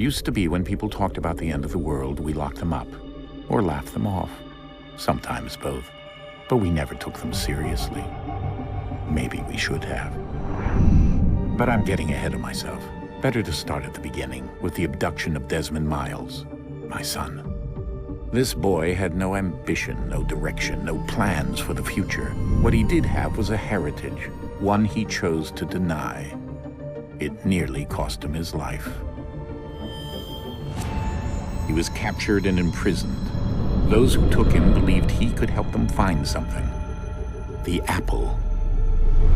Used to be when people talked about the end of the world, we locked them up, or laughed them off. Sometimes both. But we never took them seriously. Maybe we should have. But I'm getting ahead of myself. Better to start at the beginning, with the abduction of Desmond Miles, my son. This boy had no ambition, no direction, no plans for the future. What he did have was a heritage, one he chose to deny. It nearly cost him his life. He was captured and imprisoned. Those who took him believed he could help them find something. The apple.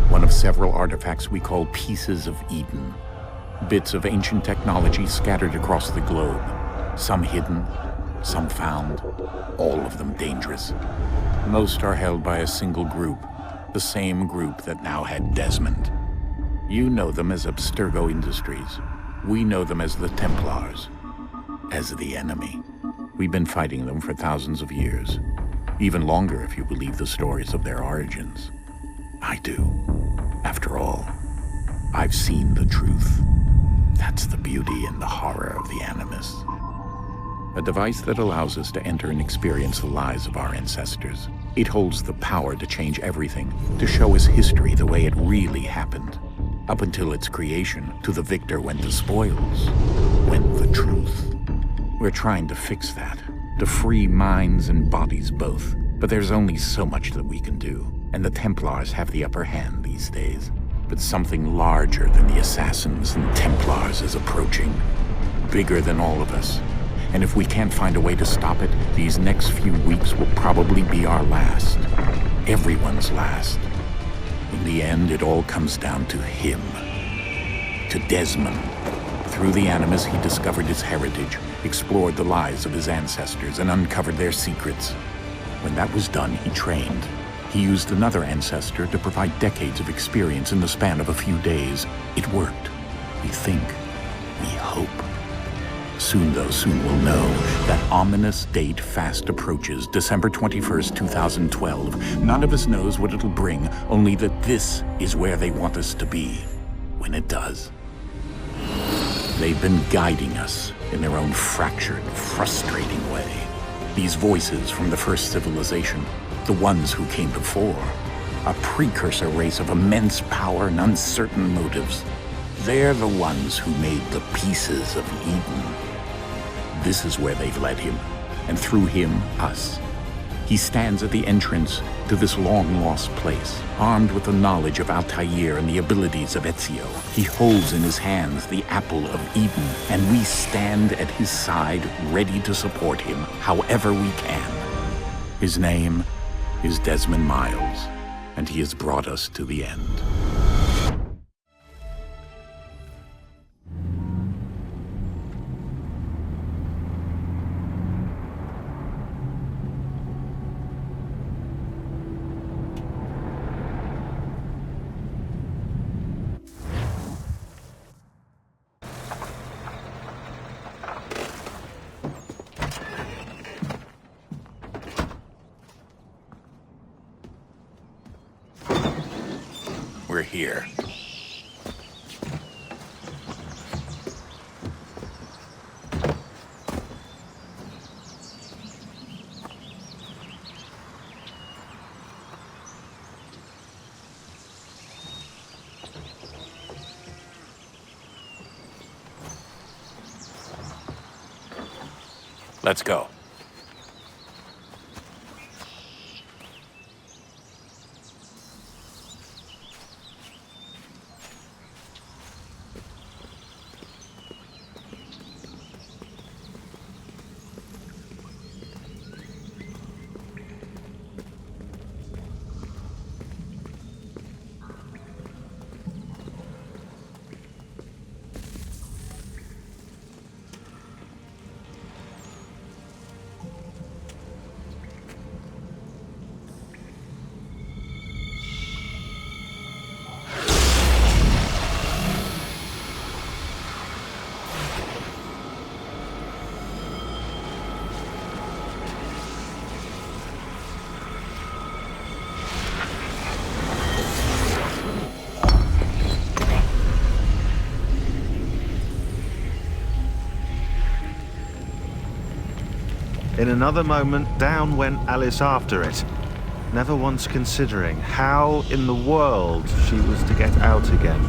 One of several artifacts we call pieces of Eden. Bits of ancient technology scattered across the globe. Some hidden, some found, all of them dangerous. Most are held by a single group, the same group that now had Desmond. You know them as Abstergo Industries. We know them as the Templars, as the enemy. We've been fighting them for thousands of years, even longer if you believe the stories of their origins. I do. After all, I've seen the truth. That's the beauty and the horror of the Animus. A device that allows us to enter and experience the lives of our ancestors. It holds the power to change everything, to show us history the way it really happened. Up until its creation, to the victor went the spoils, went the truth. We're trying to fix that, to free minds and bodies both. But there's only so much that we can do, and the Templars have the upper hand these days. But something larger than the Assassins and Templars is approaching, bigger than all of us. And if we can't find a way to stop it, these next few weeks will probably be our last. Everyone's last. In the end, it all comes down to him. To Desmond. Through the Animus, he discovered his heritage, explored the lives of his ancestors, and uncovered their secrets. When that was done, he trained. He used another ancestor to provide decades of experience in the span of a few days. It worked. We think. We hope. Soon we'll know. That ominous date fast approaches, December 21st, 2012. None of us knows what it'll bring, only that this is where they want us to be, when it does. They've been guiding us in their own fractured, frustrating way. These voices from the first civilization, the ones who came before, a precursor race of immense power and uncertain motives. They're the ones who made the pieces of Eden. This is where they've led him, and through him, us. He stands at the entrance to this long-lost place, armed with the knowledge of Altair and the abilities of Ezio. He holds in his hands the apple of Eden, and we stand at his side, ready to support him however we can. His name is Desmond Miles, and he has brought us to the end. We're here. Let's go. In another moment, down went Alice after it, never once considering how in the world she was to get out again.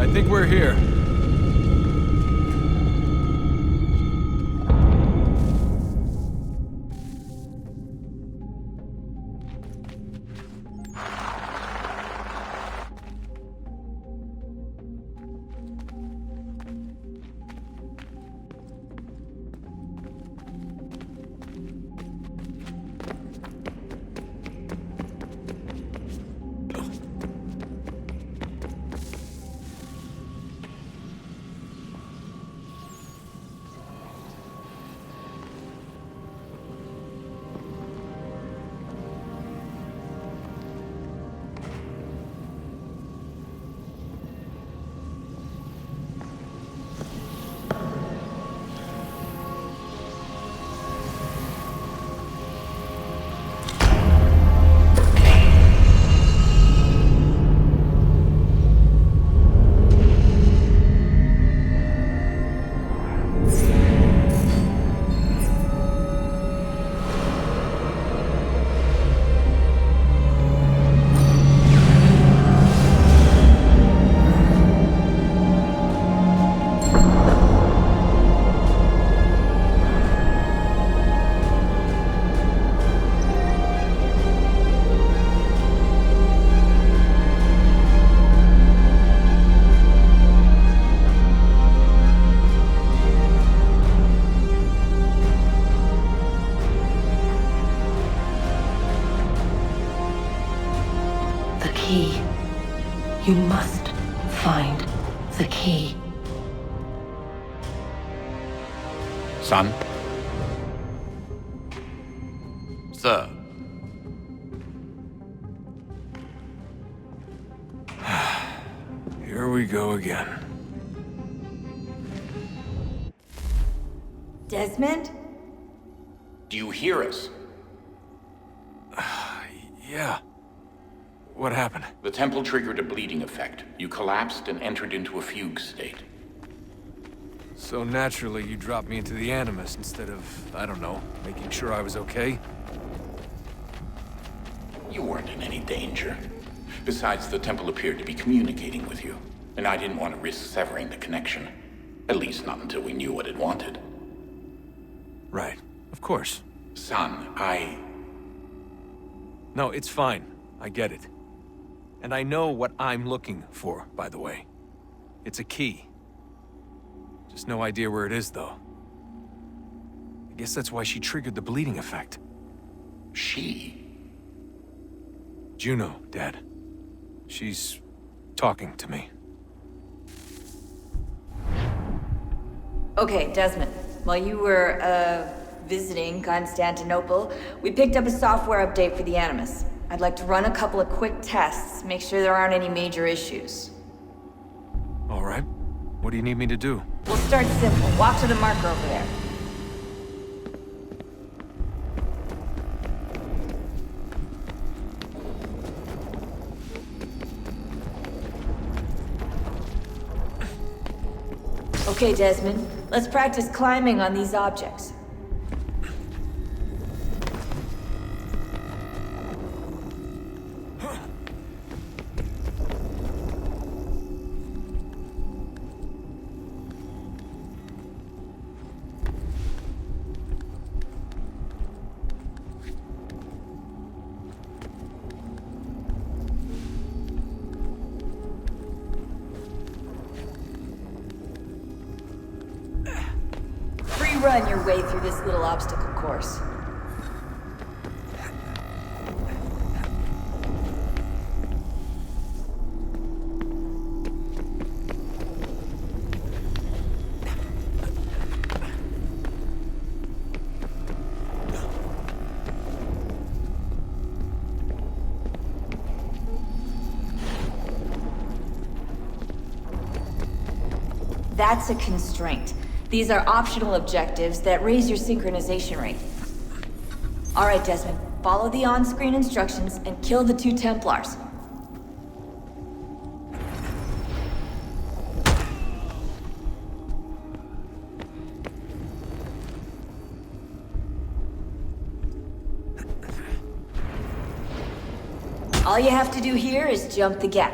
I think we're here. You must find the key. Son? Sir. Here we go again. Desmond? Do you hear us? Yeah. What happened? The temple triggered a bleeding effect. You collapsed and entered into a fugue state. So naturally, you dropped me into the Animus instead of, I don't know, making sure I was okay? You weren't in any danger. Besides, the temple appeared to be communicating with you, and I didn't want to risk severing the connection. At least not until we knew what it wanted. Right. Of course. Son, No, it's fine. I get it. And I know what I'm looking for, by the way. It's a key. Just no idea where it is, though. I guess that's why she triggered the bleeding effect. She? Juno, Dad. She's talking to me. Okay, Desmond. While you were, visiting Constantinople, we picked up a software update for the Animus. I'd like to run a couple of quick tests, make sure there aren't any major issues. All right. What do you need me to do? We'll start simple. Walk to the marker over there. Okay, Desmond. Let's practice climbing on these objects. Run your way through this little obstacle course. That's a constraint. These are optional objectives that raise your synchronization rate. Alright, Desmond. Follow the on-screen instructions and kill the 2 Templars. All you have to do here is jump the gap.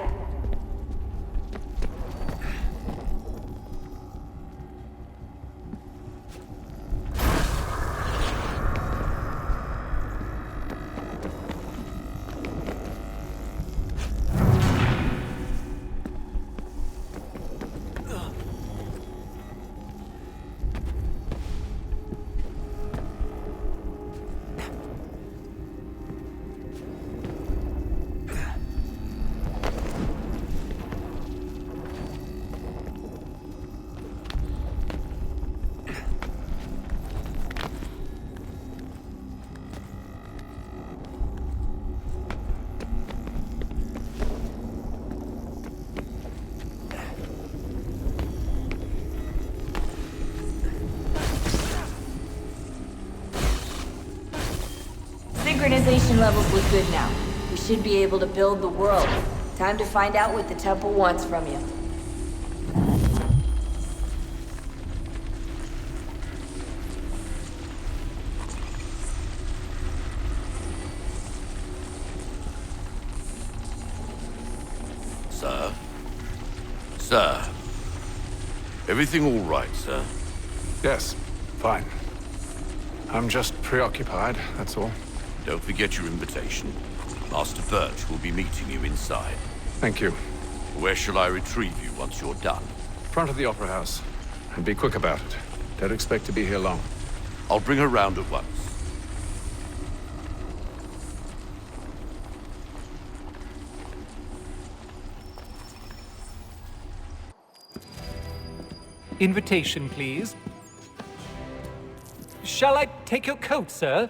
Synchronization levels look good now. We should be able to build the world. Time to find out what the temple wants from you. Sir? Sir? Everything all right, sir? Yes, fine. I'm just preoccupied, that's all. Don't forget your invitation. Master Birch will be meeting you inside. Thank you. Where shall I retrieve you once you're done? Front of the Opera House. And be quick about it. Don't expect to be here long. I'll bring her round at once. Invitation, please. Shall I take your coat, sir?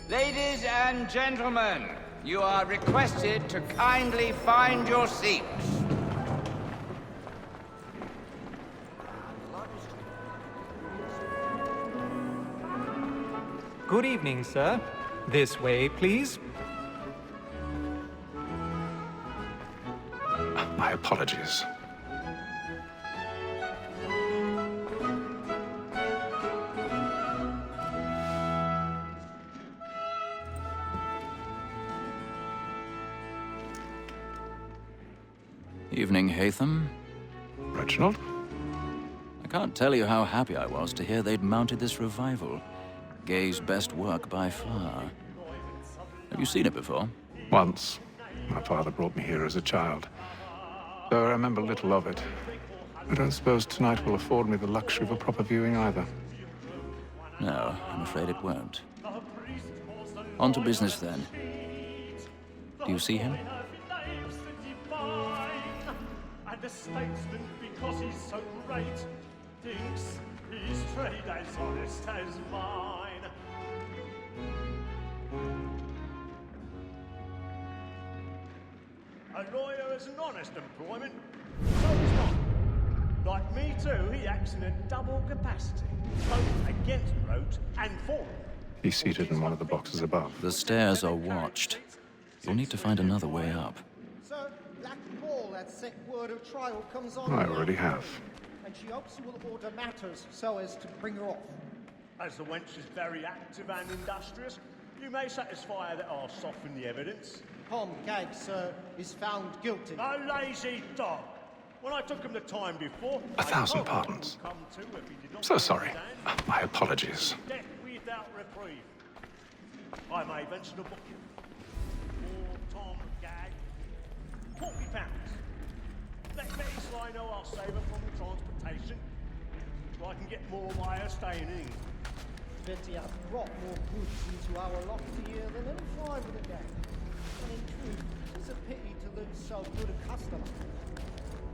Ladies and gentlemen, you are requested to kindly find your seats. Good evening, sir. This way, please. My apologies. Evening, Haytham. Reginald? I can't tell you how happy I was to hear they'd mounted this revival. Gay's best work by far. Have you seen it before? Once. My father brought me here as a child. Though I remember little of it. I don't suppose tonight will afford me the luxury of a proper viewing either. No, I'm afraid it won't. On to business then. Do you see him? And the statesman, because he's so great, thinks his trade as honest as mine. A lawyer is an honest employment, so he's not. Like me too, he acts in a double capacity, both against Roach and for him. He's seated in one of the boxes above. The stairs are watched. You'll need to find another way up. Sir, Black Ball, that sick word of trial comes on. I already have. And she hopes you will order matters so as to bring her off. As the wench is very active and industrious, you may satisfy her that I'll soften the evidence. Tom Gag, sir, is found guilty. A lazy dog! When I took him the time before... 1,000 pardons. So sorry. My apologies. Death without reprieve. I may venture to book you. For Tom Gag, £40. Let Betty Sly know I'll save her from the transportation, so I can get more by her staying in. Betty has brought more goods into our loft here than any five of the gang. And in truth, it's a pity to lose so good a customer.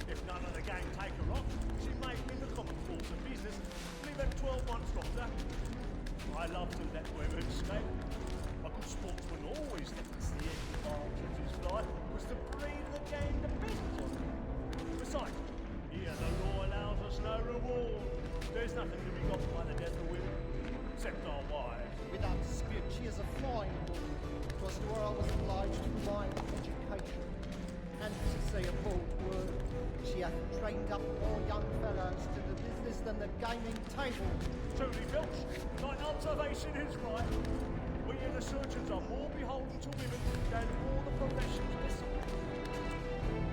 If none of the gang take her off, she may win the common course of business, leave her 12 months longer. I love to let women escape. I've Local sportsmen always think it's the advantage his life was the breed of the game depends on it. Besides, here the law allows us no reward. There's nothing to be got by the death of women, except our wives. Without dispute, she is a fine woman. 'Twas to her I was obliged to provide education. And to say a bold word, she hath trained up more young fellows to the business than the gaming table. Truly, Filch, thine observation is right. We in the surgeons are more beholden to women than all the professions besides.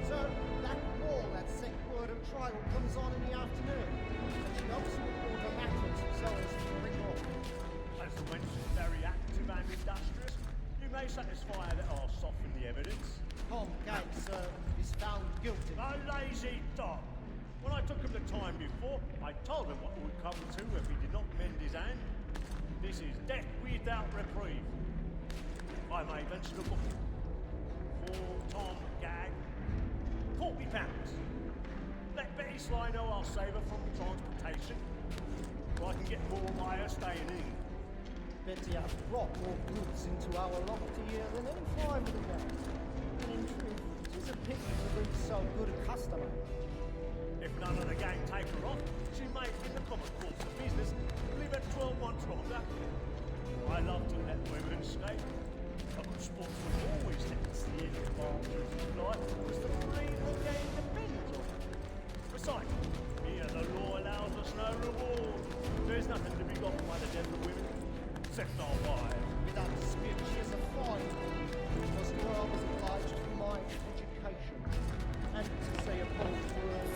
So, that war, that sick word of trial comes on in the afternoon, and she helps you order matters so as to bring off. As the wench is very active and industrious, you may satisfy that I'll soften the evidence. Tom Gates, sir, is found guilty. A lazy dog! When I took him the time before, I told him what it would come to if he did not mend his hand. This is death without reprieve. I may venture to book him. For Tom Gag, £40. Let Betty Sly know I'll save her from transportation, or I can get more by her staying in. Betty hath brought more goods into our lofty here than any five of the day. And in truth, 'tis a pity to lose so good a customer. If none of the gang take her off, she may, in the common course of business, live at 12 months longer. I love to let women escape. But sportsmen always think it's the advantage of life was the breed of the game depends on it. Besides, here the law allows us no reward. There's nothing to be got by the death of women, except our wives. Without dispute, she is a fine woman. It was to her I was obliged to provide education. And to say a bold word.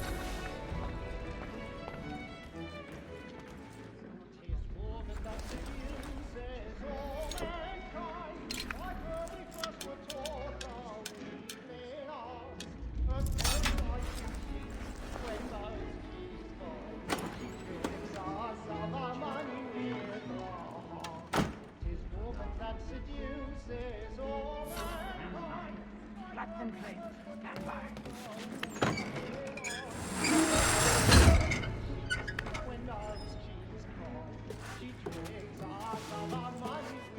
'Tis woman that seduces all mankind. Like her we first were taught our weakling arts. And then I can see when those keys fall. She tricks us of our money with her heart. 'Tis woman that seduces all mankind. Black and plain, stand by.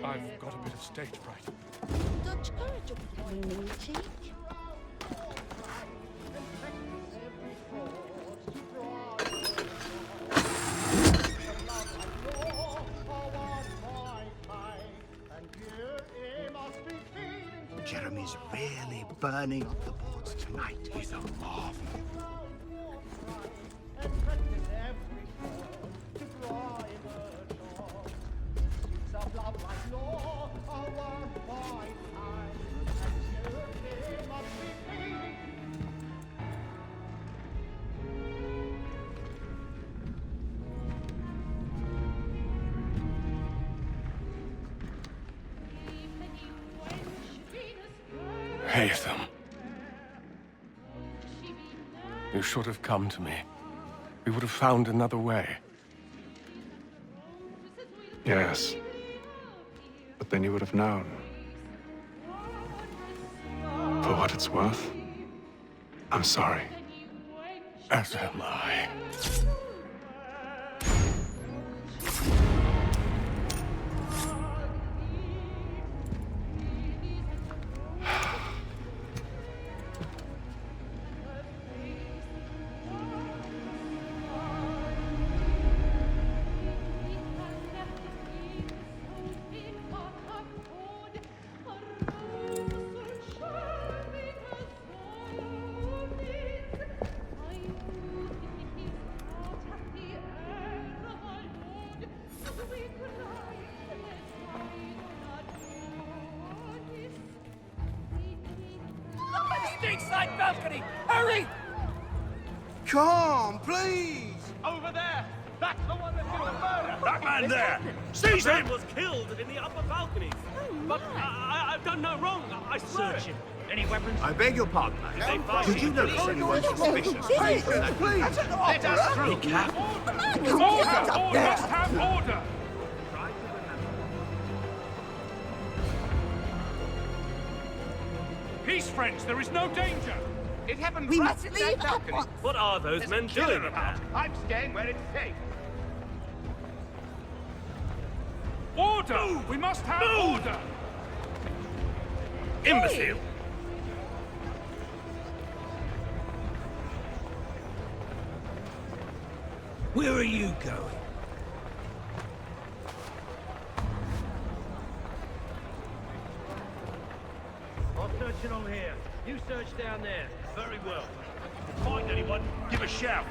I've got a bit of stage fright. Dutch courage will be coming, naughty. Jeremy's really burning up the boards tonight. He's a marvel. Haytham. You should have come to me. We would have found another way. Yes. But then you would have known. For what it's worth, I'm sorry. As am I. Side balcony! Hurry! Come, please! Over there! That's the one that did the murder! That man there! Seize him! was killed in the upper balcony. But I've done no wrong. I swear it. Any weapons? I beg your pardon, madam. Did you notice anyone suspicious? Please! Let us through! Order! We must have order! Peace, friends. There is no danger. It happened We right must at leave that balcony. at once. What are those men doing about? I'm staying where it's safe. Order! We must have order! imbecile! Where are you going? I'm searching on here. You search down there. Very well. If you find anyone, give a shout.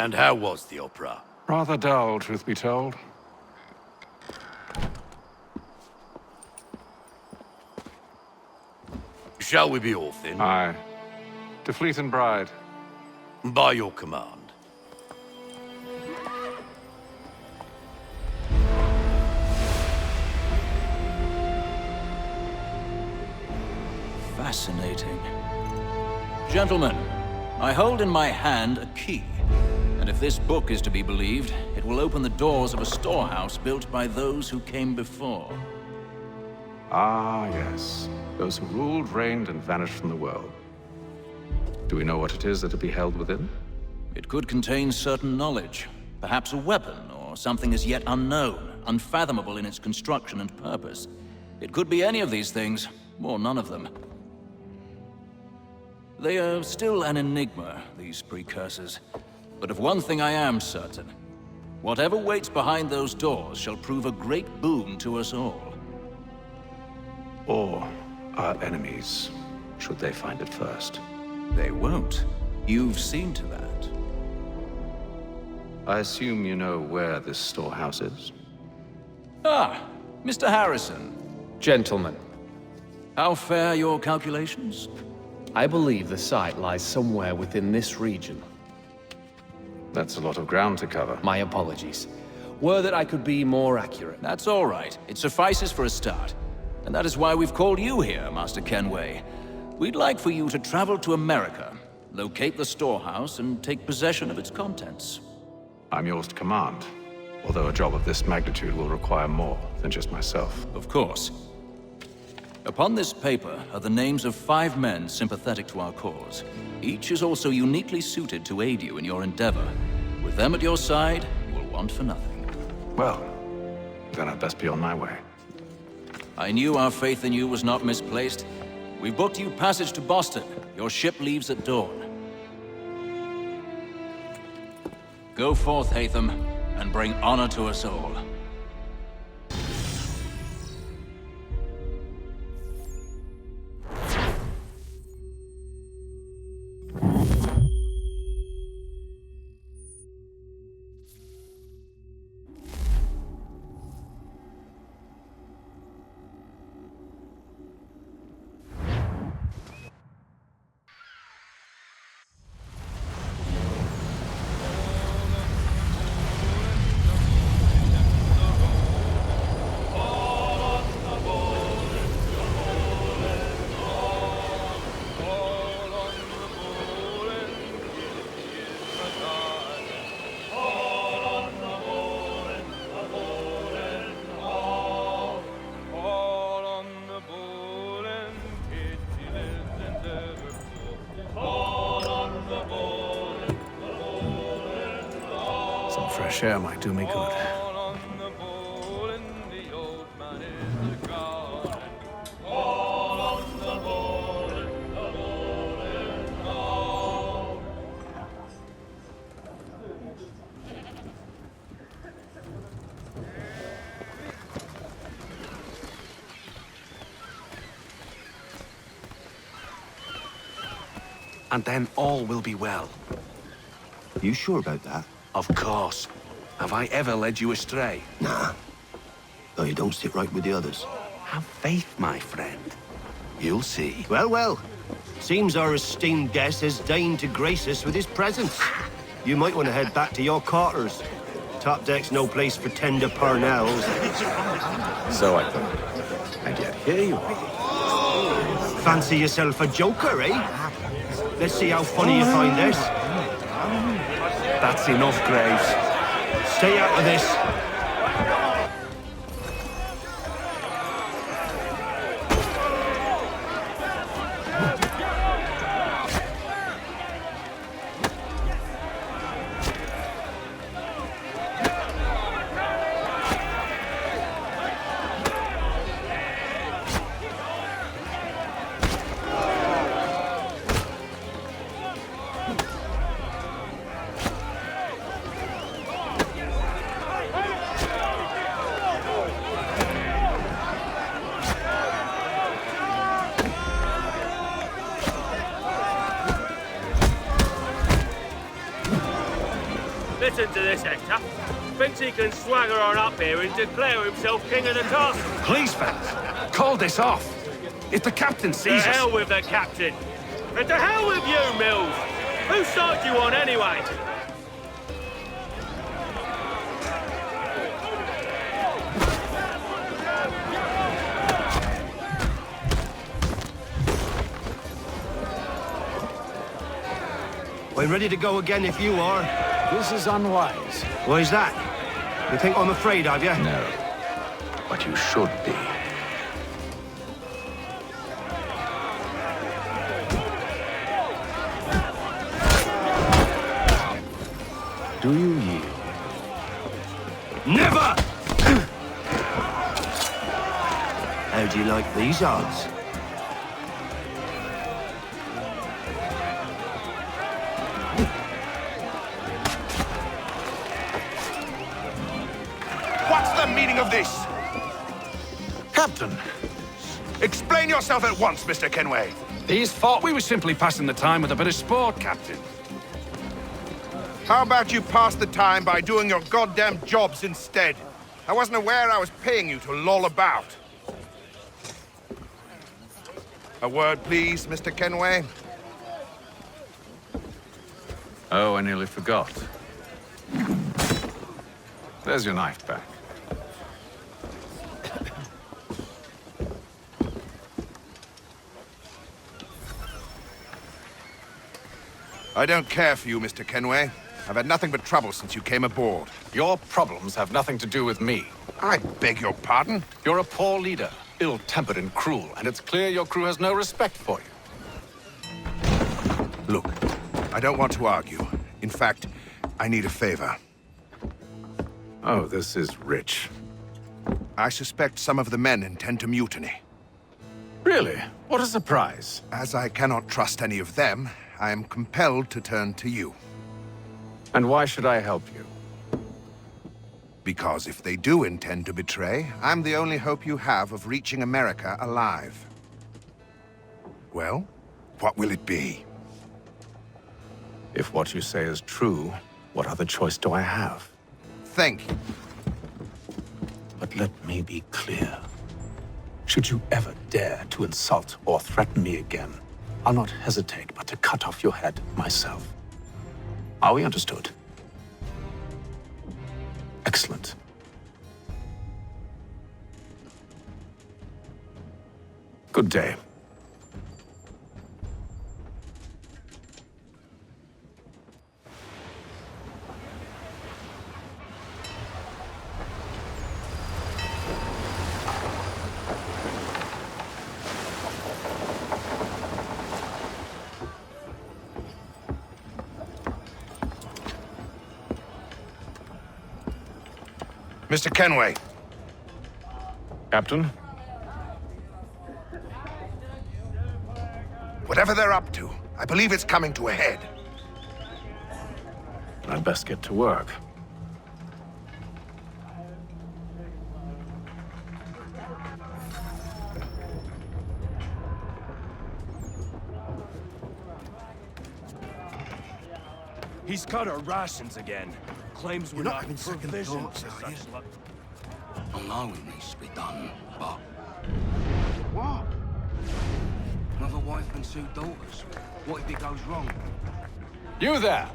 And how was the opera? Rather dull, truth be told. Shall we be off then? Aye. To Fleet and Bride. By your command. Fascinating. Gentlemen, I hold in my hand a key. And if this book is to be believed, it will open the doors of a storehouse built by those who came before. Ah, yes. Those who ruled, reigned, and vanished from the world. Do we know what it is that will be held within? It could contain certain knowledge. Perhaps a weapon, or something as yet unknown, unfathomable in its construction and purpose. It could be any of these things, or none of them. They are still an enigma, these precursors. But of one thing I am certain. Whatever waits behind those doors shall prove a great boon to us all. Or our enemies, should they find it first. They won't. You've seen to that. I assume you know where this storehouse is? Ah, Mr. Harrison. Gentlemen, How fare your calculations? I believe the site lies somewhere within this region. That's a lot of ground to cover. My apologies. Were that I could be more accurate. That's all right. It suffices for a start. And that is why we've called you here, Master Kenway. We'd like for you to travel to America, locate the storehouse, and take possession of its contents. I'm yours to command, although a job of this magnitude will require more than just myself. Of course. Upon this paper are the names of 5 men sympathetic to our cause. Each is also uniquely suited to aid you in your endeavor. With them at your side, you will want for nothing. Well, then I'd best be on my way. I knew our faith in you was not misplaced. We've booked you passage to Boston. Your ship leaves at dawn. Go forth, Haytham, and bring honor to us all. Some fresh air might do me good. And then all will be well. You sure about that? Of course. Have I ever led you astray? Nah. Though you don't sit right with the others. Have faith, my friend. You'll see. Well, well. Seems our esteemed guest has deigned to grace us with his presence. You might want to head back to your quarters. Top deck's no place for tender parnells. So I thought. And yet here you are. Fancy yourself a joker, eh? Let's see how funny you find this. That's enough, Graves. Stay out of this. Listen to this, Hector. Thinks he can swagger on up here and declare himself king of the castle. Please, fellas, call this off. If the captain To sees us... hell with the captain. And to hell with you, Mills. Whose side you on, anyway? I'm ready to go again if you are. This is unwise. Why's that? You think I'm afraid of you? No. But you should be. Do you yield? Never! How do you like these odds? What's the meaning of this? Captain! Explain yourself at once, Mr. Kenway. These thought we were simply passing the time with a bit of sport, Captain. How about you pass the time by doing your goddamn jobs instead? I wasn't aware I was paying you to loll about. A word, please, Mr. Kenway. Oh, I nearly forgot. There's your knife back. I don't care for you, Mr. Kenway. I've had nothing but trouble since you came aboard. Your problems have nothing to do with me. I beg your pardon? You're a poor leader, ill-tempered and cruel, and it's clear your crew has no respect for you. Look, I don't want to argue. In fact, I need a favor. Oh, this is rich. I suspect some of the men intend to mutiny. Really? What a surprise. As I cannot trust any of them, I am compelled to turn to you. And why should I help you? Because if they do intend to betray, I'm the only hope you have of reaching America alive. Well, what will it be? If what you say is true, what other choice do I have? Thank you. But let me be clear. Should you ever dare to insult or threaten me again, I'll not hesitate but to cut off your head myself. Are we understood? Excellent. Good day. Mr. Kenway. Captain? Whatever they're up to, I believe it's coming to a head. I'd best get to work. He's cut our rations again. Claims we're You're not not having second provisioned thoughts, for are you? such luck. I know it needs to be done, but... What? Another wife and two daughters. What if it goes wrong? You there!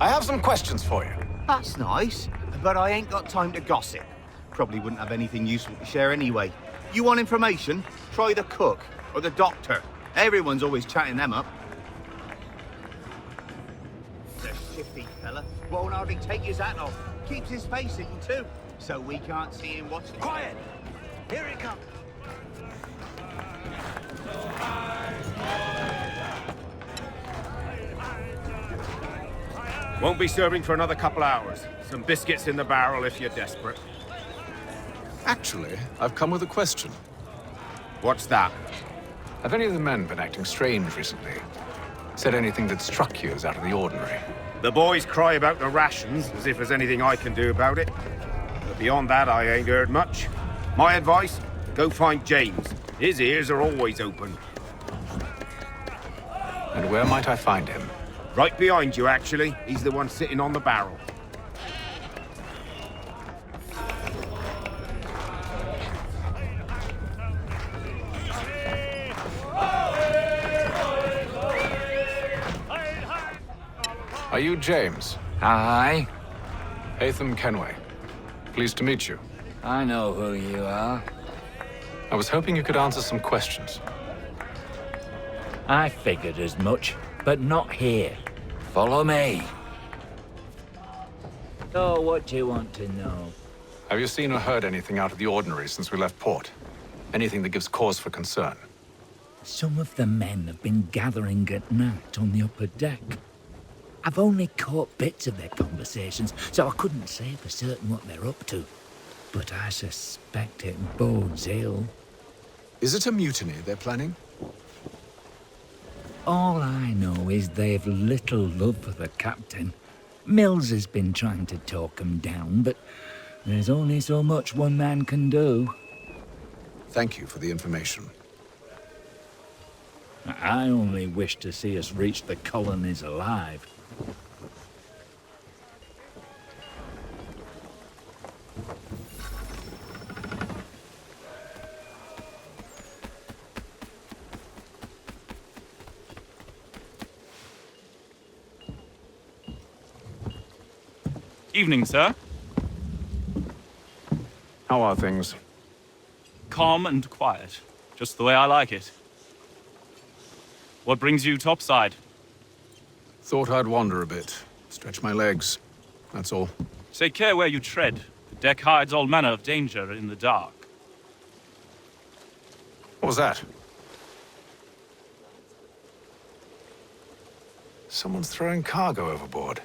I have some questions for you. That's nice, but I ain't got time to gossip. Probably wouldn't have anything useful to share anyway. You want information? Try the cook or the doctor. Everyone's always chatting them up. The shifty fella won't hardly take his hat off. Keeps his face hidden too, so we can't see him watching. Quiet! Here he comes! Won't be serving for another couple hours. Some biscuits in the barrel if you're desperate. Actually, I've come with a question. What's that? Have any of the men been acting strange recently? Said anything that struck you as out of the ordinary? The boys cry about the rations, as if there's anything I can do about it. But beyond that, I ain't heard much. My advice? Go find James. His ears are always open. And where might I find him? Right behind you, actually. He's the one sitting on the barrel. Are you James? Hi. Haytham Kenway. Pleased to meet you. I know who you are. I was hoping you could answer some questions. I figured as much, but not here. Follow me. So, what do you want to know? Have you seen or heard anything out of the ordinary since we left port? Anything that gives cause for concern? Some of the men have been gathering at night on the upper deck. I've only caught bits of their conversations, so I couldn't say for certain what they're up to. But I suspect it bodes ill. Is it a mutiny they're planning? All I know is they've little love for the captain. Mills has been trying to talk him down, but there's only so much one man can do. Thank you for the information. I only wish to see us reach the colonies alive. Evening, sir. How are things? Calm and quiet. Just the way I like it. What brings you topside? Thought I'd wander a bit. Stretch my legs. That's all. Take care where you tread. The deck hides all manner of danger in the dark. What was that? Someone's throwing cargo overboard.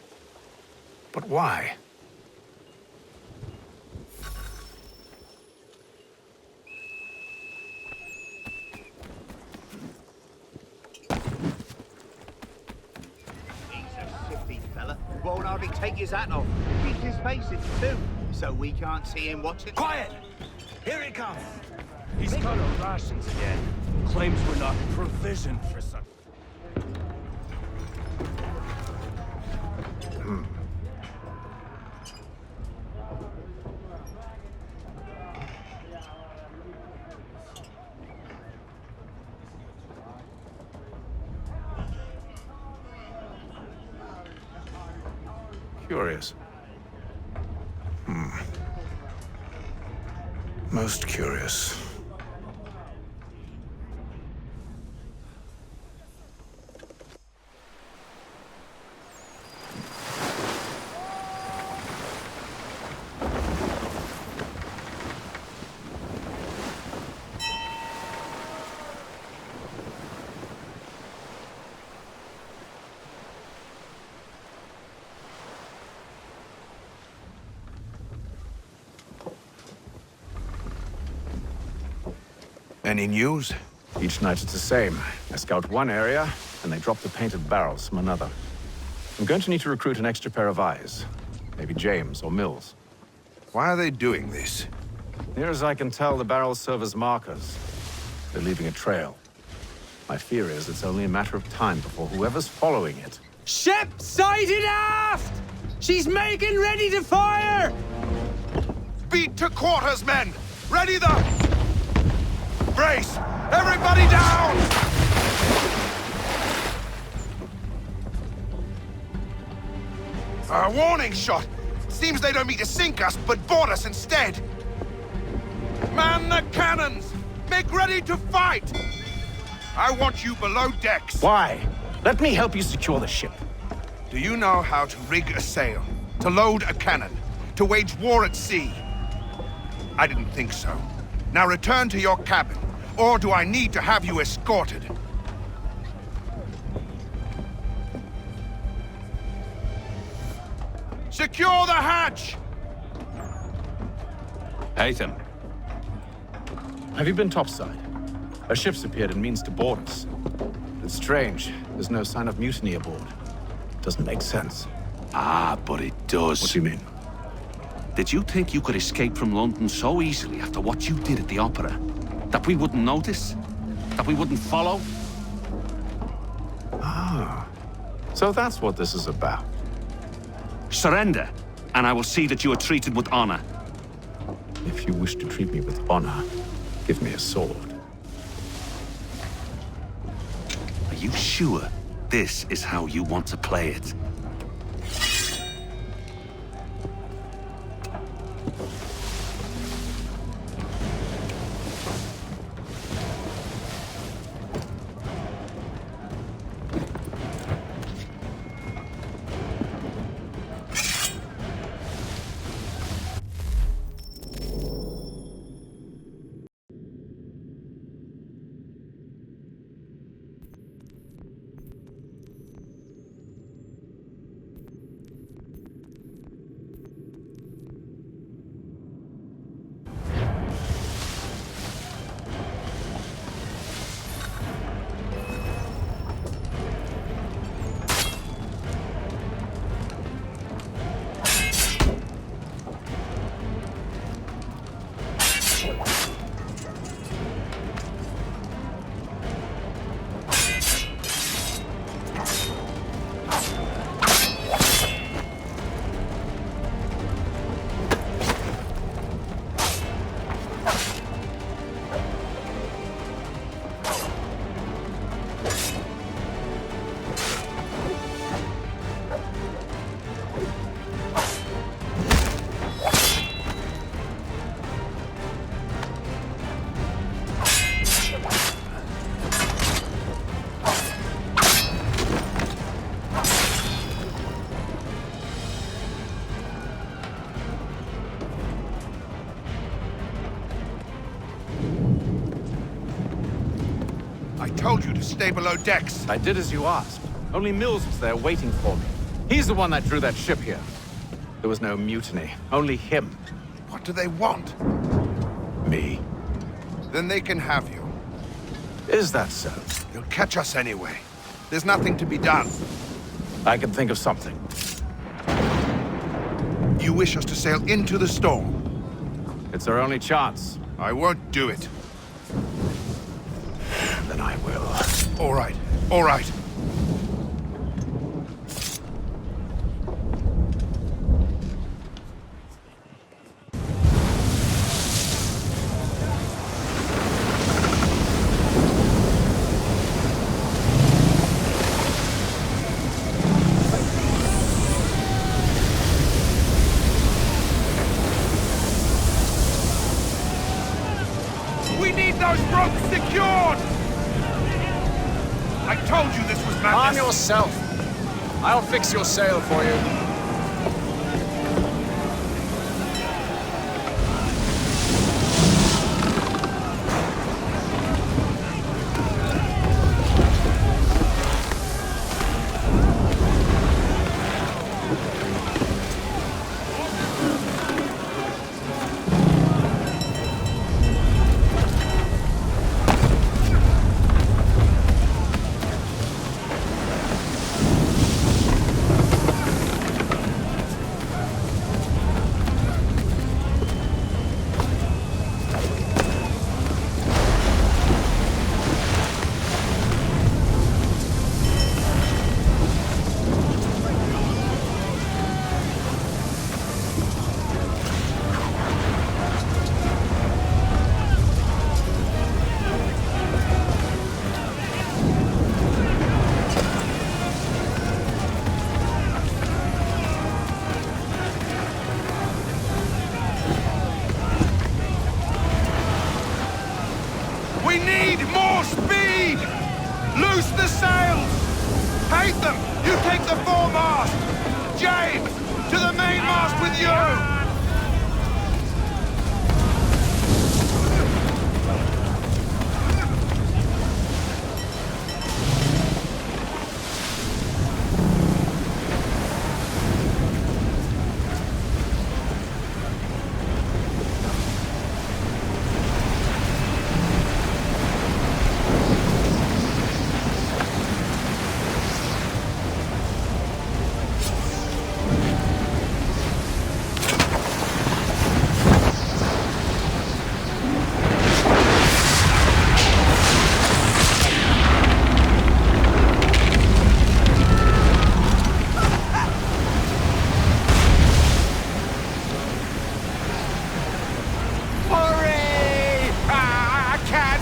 But why? He's a shifty fella. Won't hardly take his hat off. Keeps his face hidden too, so we can't see him watching. Quiet! Here he comes! He's got our rations again. Claims we're not provisioned for some. Curious. Most curious. Any news? Each night it's the same. I scout one area, and they drop the painted barrels from another. I'm going to need to recruit an extra pair of eyes. Maybe James or Mills. Why are they doing this? Near as I can tell, the barrels serve as markers. They're leaving a trail. My fear is it's only a matter of time before whoever's following it... Ship sighted aft! She's making ready to fire! Beat to quarters, men! Ready the... Brace! Everybody down! A warning shot! Seems they don't mean to sink us, but board us instead! Man the cannons! Make ready to fight! I want you below decks! Why? Let me help you secure the ship. Do you know how to rig a sail? To load a cannon? to wage war at sea? I didn't think so. Now return to your cabin, or do I need to have you escorted? Secure the hatch! Haytham. Have you been topside? A ship's appeared and means to board us. It's strange. There's no sign of mutiny aboard. Doesn't make sense. Ah, but it does. What do you mean? Did you think you could escape from London so easily after what you did at the opera? That we wouldn't notice? That we wouldn't follow? Ah. So that's what this is about. Surrender, and I will see that you are treated with honor. If you wish to treat me with honor, give me a sword. Are you sure this is how you want to play it? I told you to stay below decks. I did as you asked. Only Mills was there waiting for me. He's the one that drew that ship here. There was no mutiny, only him. What do they want? Me. Then they can have you. Is that so? They'll catch us anyway. There's nothing to be done. I can think of something. You wish us to sail into the storm? It's our only chance. I won't do it. Then I will. All right, all right. We need those ropes secured! I told you this was madness! Arm yourself. I'll fix your sail for you.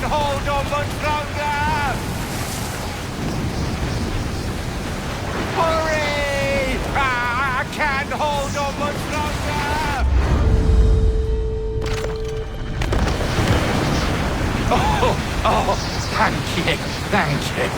hold on much longer! Hurry! I can't hold on much longer! Oh, thank you, thank you.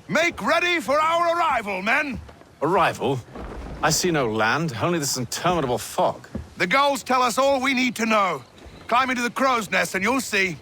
Make ready for our arrival, men! Arrival? I see no land, only this interminable fog. The gulls tell us all we need to know. Climb into the crow's nest and you'll see.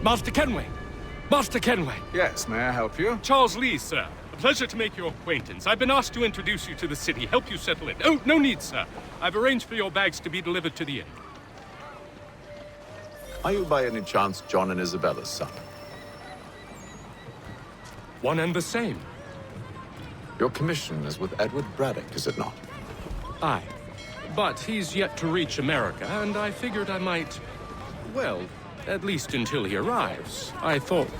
Master Kenway! Master Kenway! Yes, may I help you? Charles Lee, sir. A pleasure to make your acquaintance. I've been asked to introduce you to the city, help you settle in. Oh, no need, sir. I've arranged for your bags to be delivered to the inn. Are you by any chance John and Isabella's son? One and the same. Your commission is with Edward Braddock, is it not? Aye. But he's yet to reach America, and I figured I might... well, at least until he arrives, I thought.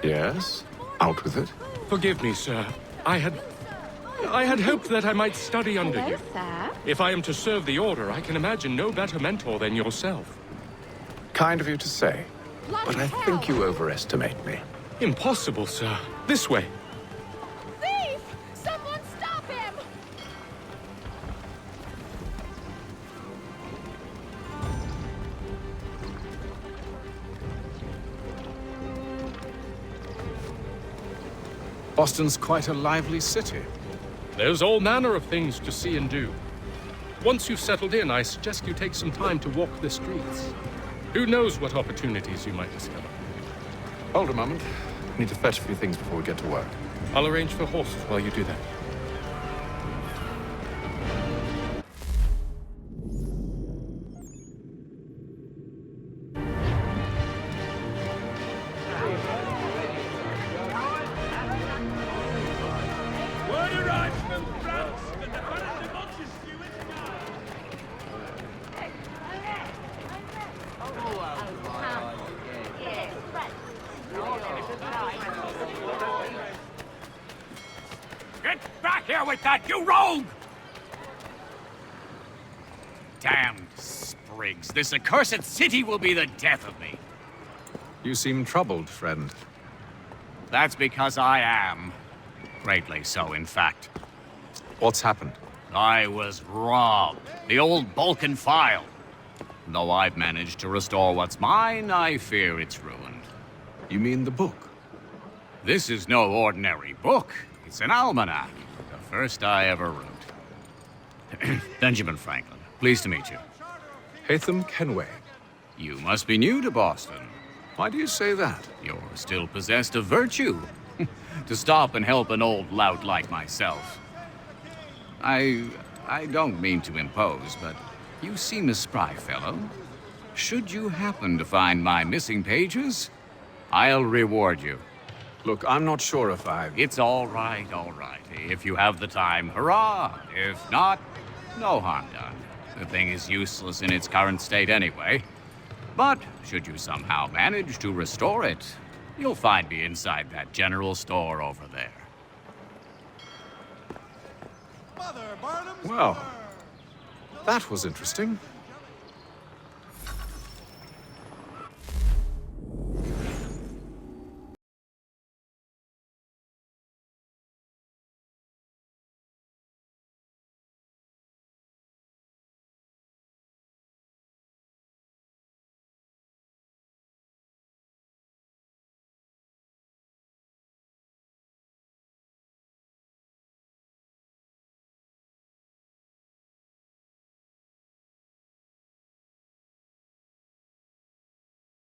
Yes? Out with it. Forgive me, sir. I had hoped that I might study under you. Sir. If I am to serve the Order, I can imagine no better mentor than yourself. Kind of you to say. But I think you overestimate me. Impossible, sir. This way. Thief! Someone stop him! Boston's quite a lively city. There's all manner of things to see and do. Once you've settled in, I suggest you take some time to walk the streets. Who knows what opportunities you might discover. Hold a moment. I need to fetch a few things before we get to work. I'll arrange for horses while you do that. Get back here with that, you rogue! Damned sprigs. This accursed city will be the death of me. You seem troubled, friend. That's because I am. Greatly so, in fact. What's happened? I was robbed. The old Balkan file. Though I've managed to restore what's mine, I fear it's ruined. You mean the book? This is no ordinary book. It's an almanac. The first I ever wrote. Benjamin Franklin. Pleased to meet you. Haytham Kenway. You must be new to Boston. Why do you say that? You're still possessed of virtue. To stop and help an old lout like myself. I don't mean to impose, but you seem a spry fellow. Should you happen to find my missing pages, I'll reward you. Look, I'm not sure if It's all right, all right. If you have the time, hurrah! If not, no harm done. The thing is useless in its current state anyway. But should you somehow manage to restore it, you'll find me inside that general store over there. Well, that was interesting.